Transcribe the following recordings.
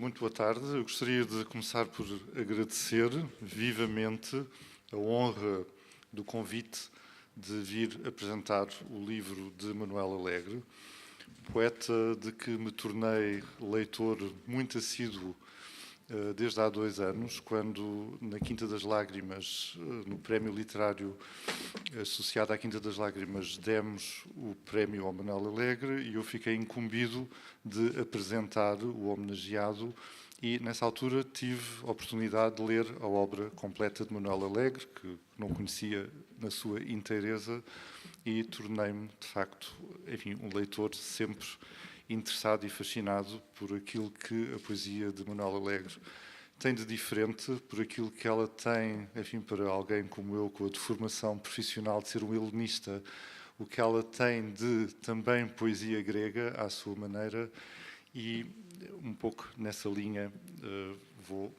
muito boa tarde. Eu gostaria de começar por agradecer vivamente a honra do convite de vir apresentar o livro de Manuel Alegre, poeta de que me tornei leitor muito assíduo desde há 2 anos, quando na Quinta das Lágrimas, no Prémio Literário associado à Quinta das Lágrimas, demos o prémio ao Manuel Alegre e eu fiquei incumbido de apresentar o homenageado e, nessa altura, tive a oportunidade de ler a obra completa de Manuel Alegre, que não conhecia na sua inteireza, e tornei-me, de facto, enfim, um leitor sempre interessado e fascinado por aquilo que a poesia de Manuel Alegre tem de diferente, por aquilo que ela tem, enfim, para alguém como eu, com a deformação profissional de ser um helenista, o que ela tem de também poesia grega à sua maneira, e um pouco nessa linha vou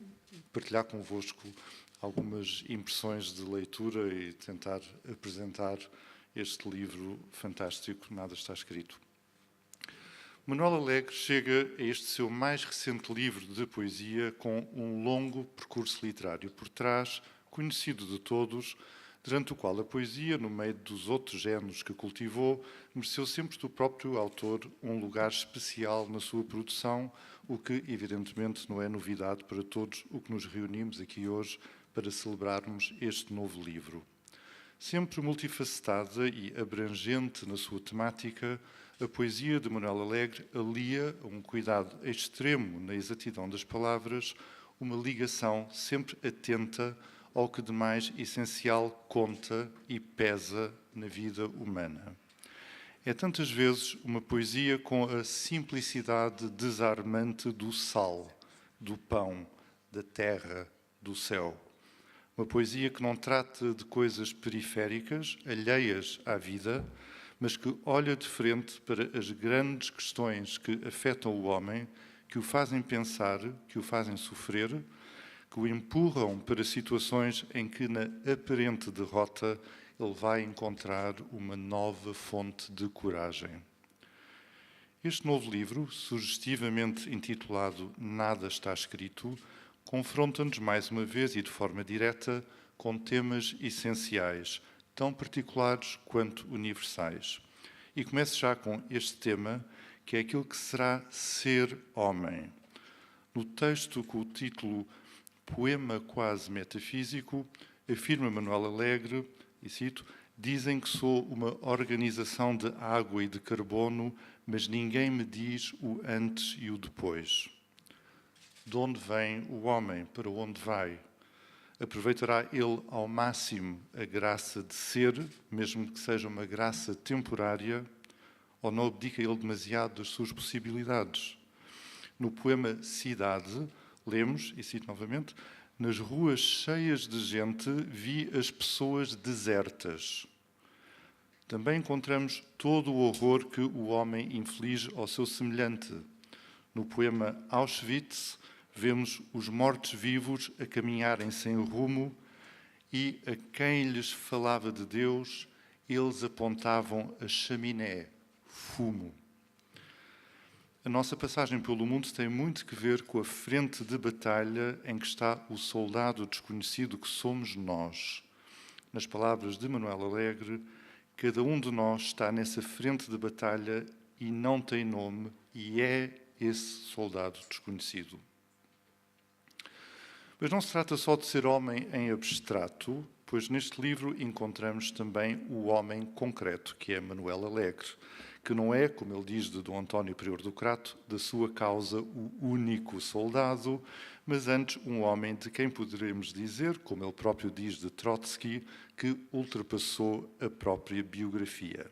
partilhar convosco algumas impressões de leitura e tentar apresentar este livro fantástico, Nada Está Escrito. Manuel Alegre chega a este seu mais recente livro de poesia com um longo percurso literário por trás, conhecido de todos, durante o qual a poesia, no meio dos outros géneros que cultivou, mereceu sempre do próprio autor um lugar especial na sua produção, o que, evidentemente, não é novidade para todos o que nos reunimos aqui hoje para celebrarmos este novo livro. Sempre multifacetada e abrangente na sua temática, a poesia de Manuel Alegre alia a um cuidado extremo na exatidão das palavras, uma ligação sempre atenta ao que de mais essencial conta e pesa na vida humana. É tantas vezes uma poesia com a simplicidade desarmante do sal, do pão, da terra, do céu. Uma poesia que não trata de coisas periféricas, alheias à vida, mas que olha de frente para as grandes questões que afetam o homem, que o fazem pensar, que o fazem sofrer, que o empurram para situações em que, na aparente derrota, ele vai encontrar uma nova fonte de coragem. Este novo livro, sugestivamente intitulado Nada Está Escrito, confronta-nos mais uma vez e de forma direta com temas essenciais, tão particulares quanto universais. E começo já com este tema, que é aquilo que será ser homem. No texto com o título Poema Quase Metafísico, afirma Manuel Alegre, e cito, dizem que sou uma organização de água e de carbono, mas ninguém me diz o antes e o depois. De onde vem o homem? Para onde vai? Aproveitará ele ao máximo a graça de ser, mesmo que seja uma graça temporária, ou não abdica ele demasiado das suas possibilidades? No poema Cidade, lemos, e cito novamente, nas ruas cheias de gente vi as pessoas desertas. Também encontramos todo o horror que o homem inflige ao seu semelhante. No poema Auschwitz, vemos os mortos-vivos a caminharem sem rumo e a quem lhes falava de Deus, eles apontavam a chaminé, fumo. A nossa passagem pelo mundo tem muito que ver com a frente de batalha em que está o soldado desconhecido que somos nós. Nas palavras de Manuel Alegre, cada um de nós está nessa frente de batalha e não tem nome e é esse soldado desconhecido. Mas não se trata só de ser homem em abstrato, pois neste livro encontramos também o homem concreto, que é Manuel Alegre, que não é, como ele diz de Dom António Prior do Crato, da sua causa o único soldado, mas antes um homem de quem poderemos dizer, como ele próprio diz de Trotsky, que ultrapassou a própria biografia.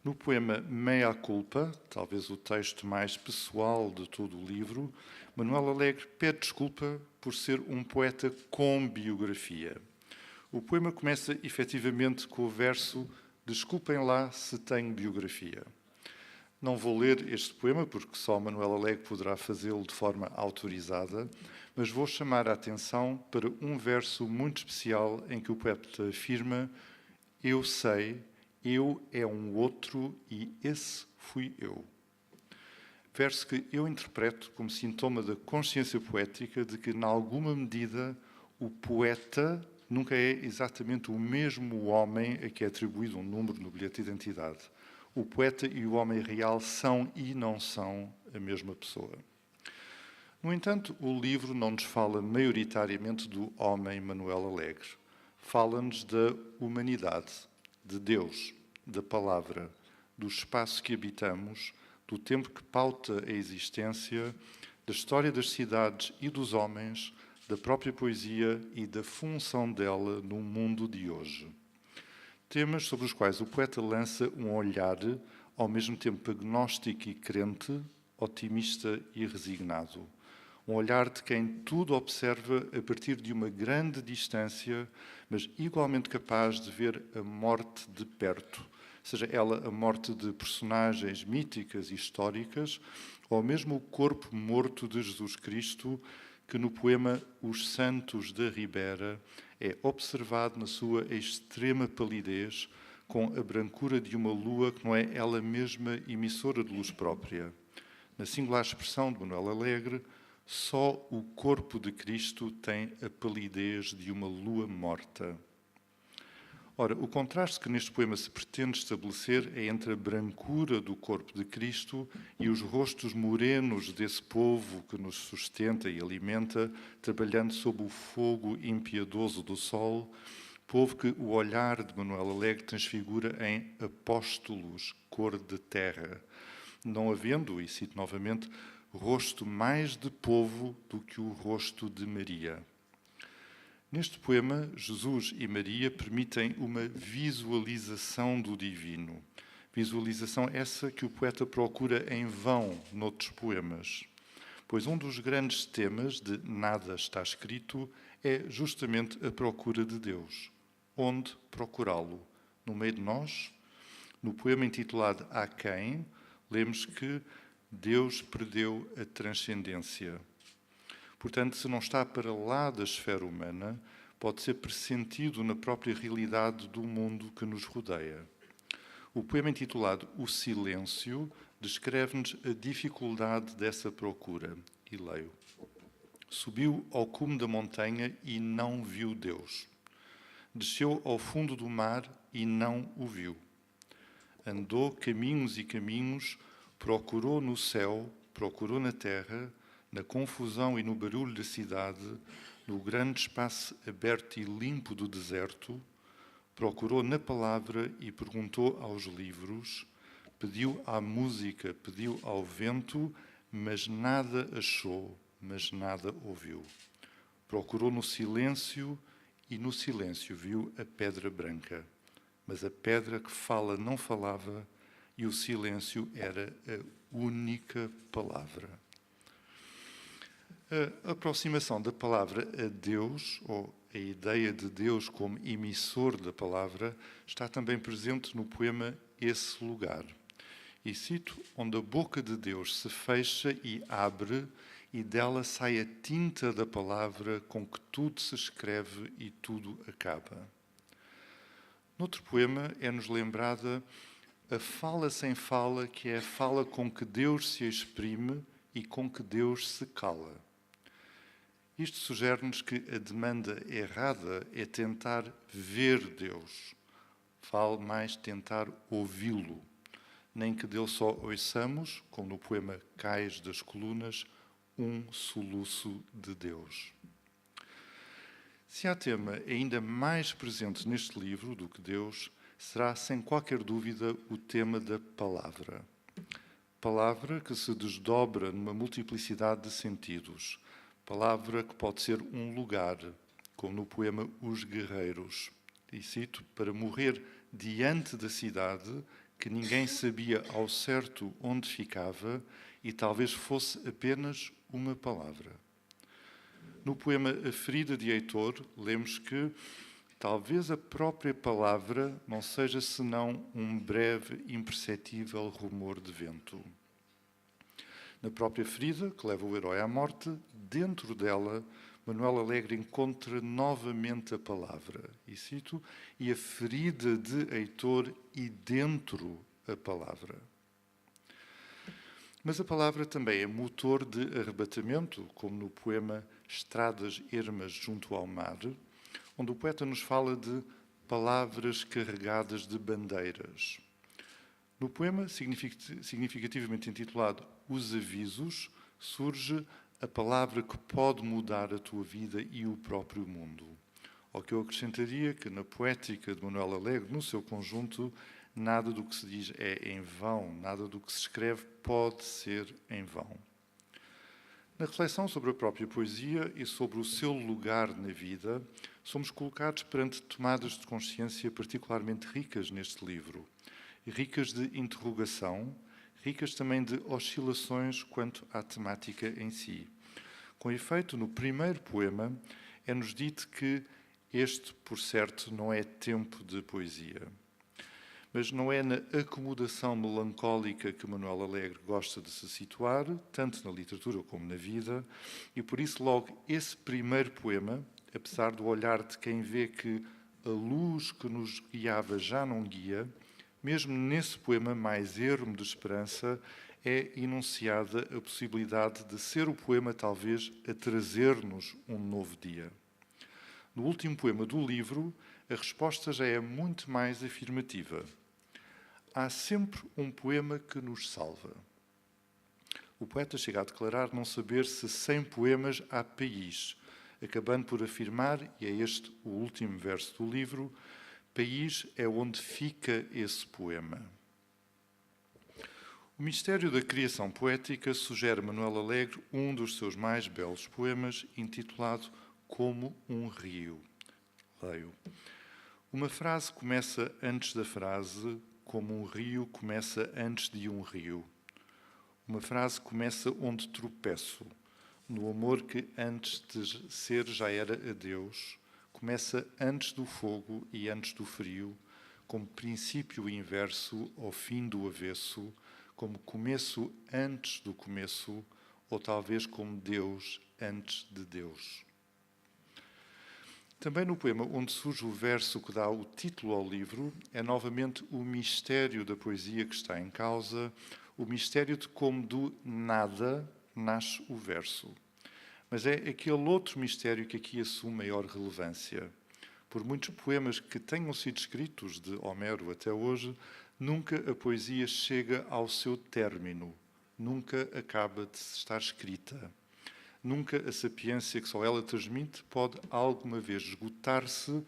No poema Mea Culpa, talvez o texto mais pessoal de todo o livro, Manuel Alegre pede desculpa por ser um poeta com biografia. O poema começa efetivamente com o verso Desculpem lá se tenho biografia. Não vou ler este poema, porque só Manuel Alegre poderá fazê-lo de forma autorizada, mas vou chamar a atenção para um verso muito especial em que o poeta afirma Eu sei, eu é um outro e esse fui eu. verso que eu interpreto como sintoma da consciência poética de que, em alguma medida, o poeta nunca é exatamente o mesmo homem a que é atribuído um número no bilhete de identidade. O poeta e o homem real são e não são a mesma pessoa. No entanto, o livro não nos fala maioritariamente do homem Manuel Alegre. Fala-nos da humanidade, de Deus, da palavra, do espaço que habitamos, do tempo que pauta a existência, da história das cidades e dos homens, da própria poesia e da função dela no mundo de hoje. Temas sobre os quais o poeta lança um olhar, ao mesmo tempo agnóstico e crente, otimista e resignado. Um olhar de quem tudo observa a partir de uma grande distância, mas igualmente capaz de ver a morte de perto, seja ela a morte de personagens míticas e históricas, ou mesmo o corpo morto de Jesus Cristo, que no poema Os Santos da Ribera é observado na sua extrema palidez, com a brancura de uma lua que não é ela mesma emissora de luz própria. Na singular expressão de Manuel Alegre, só o corpo de Cristo tem a palidez de uma lua morta. Ora, o contraste que neste poema se pretende estabelecer é entre a brancura do corpo de Cristo e os rostos morenos desse povo que nos sustenta e alimenta, trabalhando sob o fogo impiedoso do sol, povo que o olhar de Manuel Alegre transfigura em apóstolos, cor de terra, não havendo, e cito novamente, rosto mais de povo do que o rosto de Maria. Neste poema, Jesus e Maria permitem uma visualização do divino. Visualização essa que o poeta procura em vão noutros poemas. Pois um dos grandes temas de Nada está escrito é justamente a procura de Deus. Onde procurá-lo? No meio de nós? No poema intitulado Há Quem, lemos que Deus perdeu a transcendência. Portanto, se não está para lá da esfera humana, pode ser pressentido na própria realidade do mundo que nos rodeia. O poema intitulado O Silêncio descreve-nos a dificuldade dessa procura. E leio. Subiu ao cume da montanha e não viu Deus. Desceu ao fundo do mar e não o viu. Andou caminhos e caminhos, procurou no céu, procurou na terra, na confusão e no barulho da cidade, no grande espaço aberto e limpo do deserto, procurou na palavra e perguntou aos livros, pediu à música, pediu ao vento, mas nada achou, mas nada ouviu. Procurou no silêncio e no silêncio viu a pedra branca, mas a pedra que fala não falava e o silêncio era a única palavra. A aproximação da palavra a Deus, ou a ideia de Deus como emissor da palavra, está também presente no poema Esse Lugar. E cito, onde a boca de Deus se fecha e abre, e dela sai a tinta da palavra com que tudo se escreve e tudo acaba. Noutro poema é-nos lembrada a fala sem fala, que é a fala com que Deus se exprime e com que Deus se cala. Isto sugere-nos que a demanda errada é tentar ver Deus. Vale mais tentar ouvi-lo. Nem que dele só ouçamos, como no poema Cais das Colunas, um soluço de Deus. Se há tema ainda mais presente neste livro do que Deus, será sem qualquer dúvida o tema da palavra. Palavra que se desdobra numa multiplicidade de sentidos. Palavra que pode ser um lugar, como no poema Os Guerreiros. E cito, para morrer diante da cidade, que ninguém sabia ao certo onde ficava e talvez fosse apenas uma palavra. No poema A Ferida de Heitor, lemos que talvez a própria palavra não seja senão um breve, imperceptível rumor de vento. Na própria ferida, que leva o herói à morte, dentro dela, Manuel Alegre encontra novamente a palavra. E cito, e a ferida de Heitor e dentro a palavra. Mas a palavra também é motor de arrebatamento, como no poema Estradas Ermas junto ao mar, onde o poeta nos fala de palavras carregadas de bandeiras. No poema, significativamente intitulado Os Avisos, surge a palavra que pode mudar a tua vida e o próprio mundo. Ao que eu acrescentaria que na poética de Manuel Alegre, no seu conjunto, nada do que se diz é em vão, nada do que se escreve pode ser em vão. Na reflexão sobre a própria poesia e sobre o seu lugar na vida, somos colocados perante tomadas de consciência particularmente ricas neste livro. Ricas de interrogação, ricas também de oscilações quanto à temática em si. Com efeito, no primeiro poema, é-nos dito que este, por certo, não é tempo de poesia. Mas não é na acomodação melancólica que Manuel Alegre gosta de se situar, tanto na literatura como na vida, e por isso logo esse primeiro poema, apesar do olhar de quem vê que a luz que nos guiava já não guia, mesmo nesse poema mais ermo de esperança, é enunciada a possibilidade de ser o poema, talvez, a trazer-nos um novo dia. No último poema do livro, a resposta já é muito mais afirmativa. Há sempre um poema que nos salva. O poeta chega a declarar não saber se sem poemas há país, acabando por afirmar, e é este o último verso do livro, país é onde fica esse poema. O mistério da criação poética sugere Manuel Alegre um dos seus mais belos poemas, intitulado Como um Rio. Leio. Uma frase começa antes da frase, como um rio começa antes de um rio. Uma frase começa onde tropeço, no amor que antes de ser já era a Deus, começa antes do fogo e antes do frio, como princípio inverso ao fim do avesso, como começo antes do começo, ou talvez como Deus antes de Deus. Também no poema onde surge o verso que dá o título ao livro, é novamente o mistério da poesia que está em causa, o mistério de como do nada nasce o verso. Mas é aquele outro mistério que aqui assume maior relevância. Por muitos poemas que tenham sido escritos de Homero até hoje, nunca a poesia chega ao seu término, nunca acaba de estar escrita. Nunca a sapiência que só ela transmite pode alguma vez esgotar-se,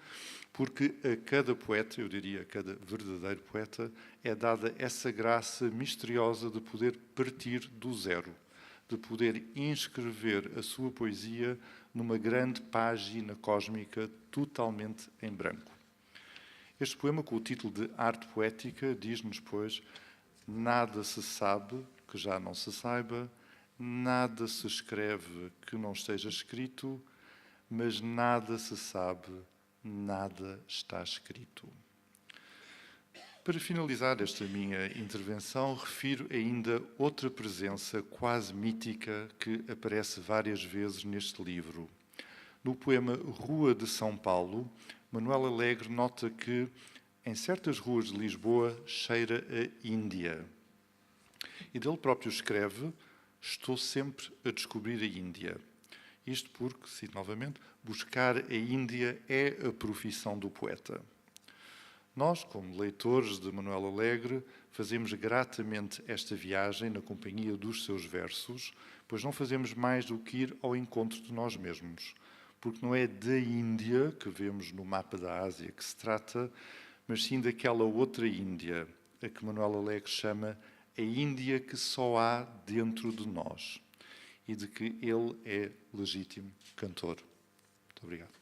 porque a cada poeta, eu diria a cada verdadeiro poeta, é dada essa graça misteriosa de poder partir do zero, de poder inscrever a sua poesia numa grande página cósmica totalmente em branco. Este poema, com o título de Arte Poética, diz-nos, pois, nada se sabe que já não se saiba, nada se escreve que não esteja escrito, mas nada se sabe, nada está escrito. Para finalizar esta minha intervenção, refiro ainda outra presença quase mítica que aparece várias vezes neste livro. No poema Rua de São Paulo, Manuel Alegre nota que, em certas ruas de Lisboa, cheira a Índia. E dele próprio escreve: estou sempre a descobrir a Índia. Isto porque, cito novamente, buscar a Índia é a profissão do poeta. Nós, como leitores de Manuel Alegre, fazemos gratamente esta viagem na companhia dos seus versos, pois não fazemos mais do que ir ao encontro de nós mesmos. Porque não é da Índia que vemos no mapa da Ásia que se trata, mas sim daquela outra Índia, a que Manuel Alegre chama a Índia que só há dentro de nós e de que ele é legítimo cantor. Muito obrigado.